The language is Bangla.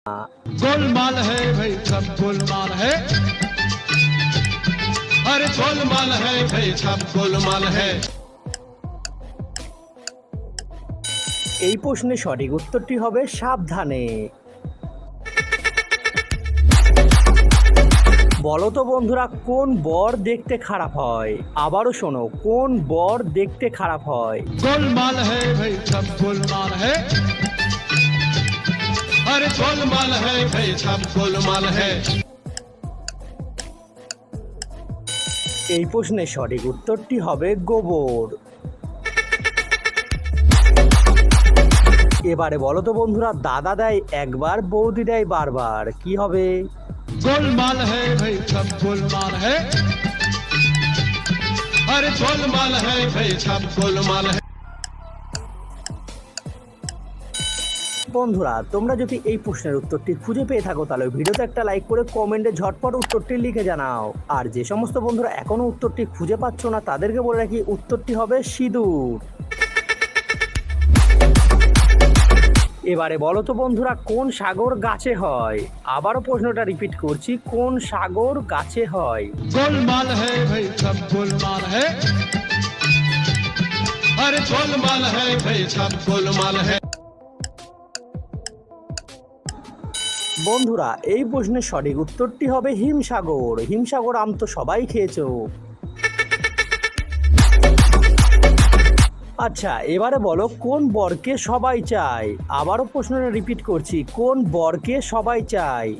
गोलमाल है भाई सब गोलमाल है, अरे गोलमाल है भाई सब गोलमाल है। এই প্রশ্নের সঠিক উত্তরটি হবে সাবধানে। বলো তো বন্ধুরা, কোন বর দেখতে খারাপ হয়? আবারও শোনো, কোন বর দেখতে খারাপ হয়? गोलमाल है भाई सब गोलमाल है, अरे गोलमाल है भाई सब गोलमाल है। এই প্রশ্নের সঠিক উত্তরটি হবে গোবর। এবারে বলো তো বন্ধুরা, দাদা দেয় একবার, বৌদি দেয় বারবার, কি হবে? गोलमाल है भाई सब गोलमाल है, अरे गोलमाल है भाई सब गोलमाल है। বন্ধুরা, তোমরা যদি এই প্রশ্নের উত্তরটি খুঁজে পেয়ে থাকো তাহলে ভিডিওতে একটা লাইক করে কমেন্টে ঝটপট উত্তরটি লিখে জানাও। আর যে সমস্ত বন্ধুরা এখনো উত্তরটি খুঁজে পাচ্ছ না তাদেরকে বলে রাখি, উত্তরটি হবে সিঁদুর। এবারে বলো তো বন্ধুরা, কোন সাগর গাছে হয়? আবারও প্রশ্নটা রিপিট করছি, কোন সাগর গাছে হয়? गोलमाल है भाई सब गोलमाल है, अरे गोलमाल है भाई सब गोलमाल है। বন্ধুরা, এই প্রশ্নের সঠিক উত্তরটি হবে হিমসাগর। হিমসাগর আম তো সবাই খেয়েছো। আচ্ছা, এবারে বলো, কোন বরকে সবাই চায়? আবারও প্রশ্নটা রিপিট করছি, কোন বরকে সবাই চায়?